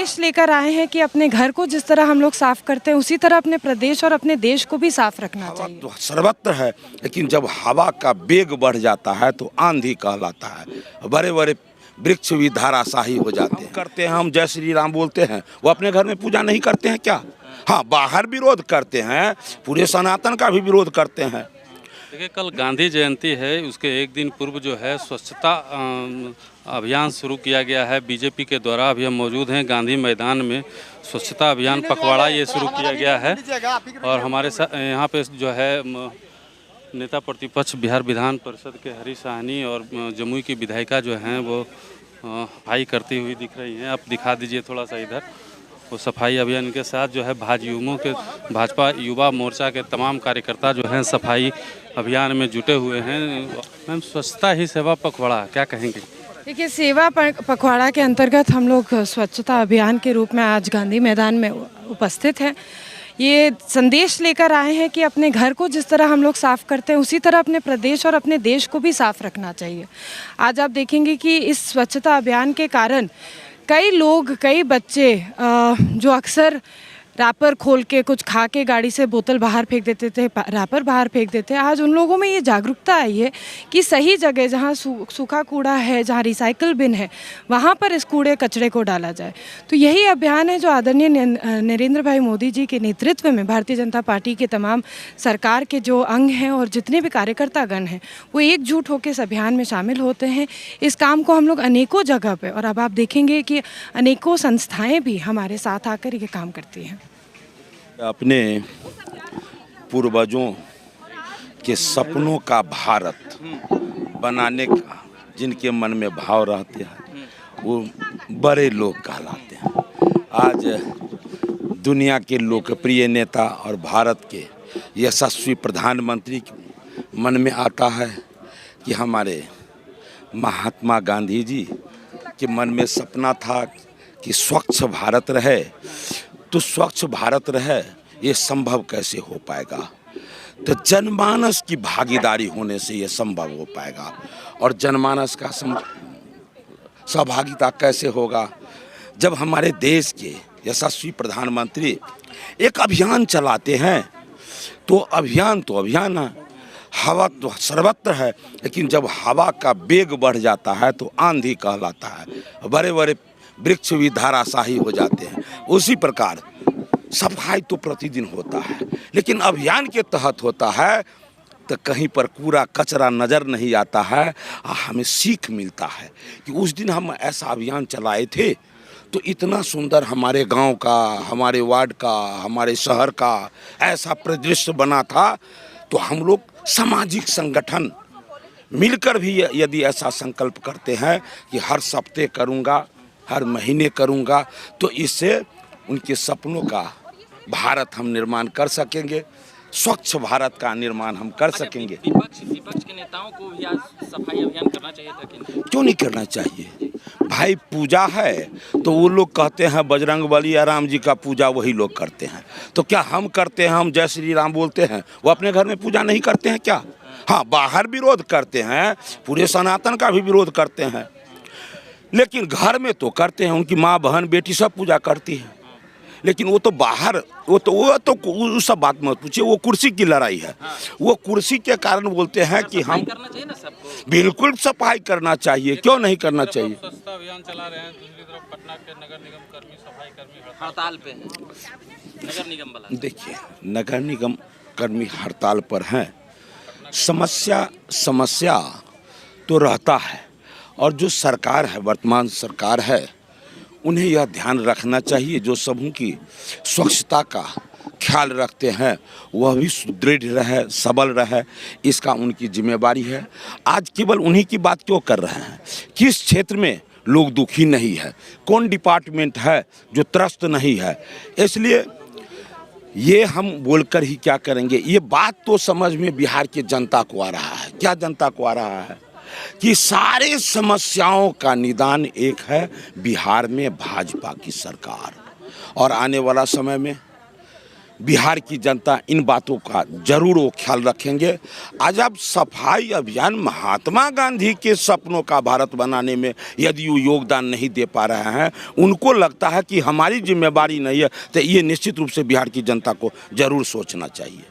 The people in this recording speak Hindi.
संदेश लेकर आए हैं कि अपने घर को जिस तरह हम लोग साफ करते हैं उसी तरह अपने प्रदेश और अपने देश को भी साफ रखना चाहिए। तो सर्वत्र है, लेकिन जब हवा का वेग बढ़ जाता है तो आंधी कहलाता है। बड़े बड़े वृक्ष भी धराशाही हो जाते हैं। करते हैं हम जय श्री राम बोलते हैं, वो अपने घर में पूजा नहीं करते हैं क्या? हाँ, बाहर विरोध करते हैं, पूरे सनातन का भी विरोध करते हैं। देखिए, कल गांधी जयंती है, उसके एक दिन पूर्व जो है स्वच्छता अभियान शुरू किया गया है बीजेपी के द्वारा। अभी हम मौजूद हैं गांधी मैदान में। स्वच्छता अभियान पखवाड़ा ये शुरू किया गया है और हमारे साथ यहाँ पे जो है नेता प्रतिपक्ष बिहार विधान परिषद के हरीश साहनी और जमुई की विधायिका जो हैं वो सफाई करती हुई दिख रही हैं। आप दिखा दीजिए थोड़ा सा इधर। वो सफाई अभियान के साथ जो है भाजपा युवा मोर्चा के तमाम कार्यकर्ता जो हैं सफाई अभियान में जुटे हुए हैं। मैम, स्वच्छता ही सेवा पखवाड़ा क्या कहेंगे? देखिए, सेवा पखवाड़ा के अंतर्गत हम लोग स्वच्छता अभियान के रूप में आज गांधी मैदान में उपस्थित हैं। ये संदेश लेकर आए हैं कि अपने घर को जिस तरह हम लोग साफ करते हैं उसी तरह अपने प्रदेश और अपने देश को भी साफ रखना चाहिए। आज आप देखेंगे कि इस स्वच्छता अभियान के कारण कई लोग, कई बच्चे जो अक्सर रैपर खोल के कुछ खा के गाड़ी से बोतल बाहर फेंक देते थे, रैपर बाहर फेंक देते, आज उन लोगों में ये जागरूकता आई है कि सही जगह जहाँ सूखा कूड़ा है, जहाँ रिसाइकल बिन है, वहाँ पर इस कूड़े कचरे को डाला जाए। तो यही अभियान है जो आदरणीय नरेंद्र भाई मोदी जी के नेतृत्व में भारतीय जनता पार्टी के तमाम सरकार के जो अंग हैं और जितने भी कार्यकर्तागण हैं वो एकजुट होकर इस अभियान में शामिल होते हैं। इस काम को हम लोग अनेकों जगह पर, और अब आप देखेंगे कि अनेकों संस्थाएँ भी हमारे साथ आकर ये काम करती हैं। अपने पूर्वजों के सपनों का भारत बनाने का जिनके मन में भाव रहते हैं वो बड़े लोग कहलाते हैं। आज दुनिया के लोकप्रिय नेता और भारत के यशस्वी प्रधानमंत्री के मन में आता है कि हमारे महात्मा गांधी जी के मन में सपना था कि स्वच्छ भारत रहे। तो स्वच्छ भारत रहे, ये संभव कैसे हो पाएगा? तो जनमानस की भागीदारी होने से ये संभव हो पाएगा। और जनमानस का सहभागिता कैसे होगा? जब हमारे देश के यशस्वी प्रधानमंत्री एक अभियान चलाते हैं, तो अभियान है, हवा तो सर्वत्र है, लेकिन जब हवा का वेग बढ़ जाता है तो आंधी कहलाता है। बड़े बड़े वृक्ष भी धराशाही हो जाते हैं। उसी प्रकार सफाई तो प्रतिदिन होता है, लेकिन अभियान के तहत होता है तो कहीं पर कूड़ा कचरा नज़र नहीं आता है। हमें सीख मिलता है कि उस दिन हम ऐसा अभियान चलाए थे तो इतना सुंदर हमारे गांव का, हमारे वार्ड का, हमारे शहर का ऐसा परिदृश्य बना था। तो हम लोग सामाजिक संगठन मिलकर भी यदि ऐसा संकल्प करते हैं कि हर सप्ताह करूँगा, हर महीने करूँगा, तो इससे उनके सपनों का भारत हम निर्माण कर सकेंगे, स्वच्छ भारत का निर्माण हम कर सकेंगे। विपक्ष के नेताओं को भी आज सफाई अभियान करना चाहिए था कि क्यों नहीं करना चाहिए? भाई, पूजा है तो वो लोग कहते हैं बजरंगबली या राम जी का पूजा वही लोग करते हैं। तो क्या हम करते हैं? हम जय श्री राम बोलते हैं, वो अपने घर में पूजा नहीं करते हैं क्या? हाँ, बाहर विरोध करते हैं, पूरे सनातन का भी विरोध करते हैं, लेकिन घर में तो करते हैं। उनकी माँ, बहन, बेटी सब पूजा करती है, लेकिन वो तो बाहर, वो तो सब बात मत पूछिए। वो कुर्सी की लड़ाई है। वो कुर्सी के कारण बोलते हैं कि हम करना चाहिए ना सबको। बिल्कुल सफाई करना चाहिए, क्यों नहीं करना चाहिए? स्वच्छता अभियान चला रहे हैं, दूसरी तरफ पटना के नगर निगम कर्मी, सफाई कर्मी हड़ताल पे हैं। नगर निगम वाला देखिए, नगर निगम कर्मी हड़ताल पर हैं। समस्या तो रहता है, और जो सरकार है, वर्तमान सरकार है, उन्हें यह ध्यान रखना चाहिए जो समूह की स्वच्छता का ख्याल रखते हैं वह भी सुदृढ़ रहे, सबल रहे, इसका उनकी जिम्मेवारी है। आज केवल उन्हीं की बात क्यों कर रहे हैं? किस क्षेत्र में लोग दुखी नहीं है? कौन डिपार्टमेंट है जो त्रस्त नहीं है? इसलिए ये हम बोलकर ही क्या करेंगे? ये बात तो समझ में बिहार की जनता को आ रहा है। क्या जनता को आ रहा है? कि सारे समस्याओं का निदान एक है, बिहार में भाजपा की सरकार। और आने वाला समय में बिहार की जनता इन बातों का जरूर वो ख्याल रखेंगे। आज अब सफाई अभियान महात्मा गांधी के सपनों का भारत बनाने में यदि वो योगदान नहीं दे पा रहे हैं, उनको लगता है कि हमारी जिम्मेदारी नहीं है, तो ये निश्चित रूप से बिहार की जनता को जरूर सोचना चाहिए।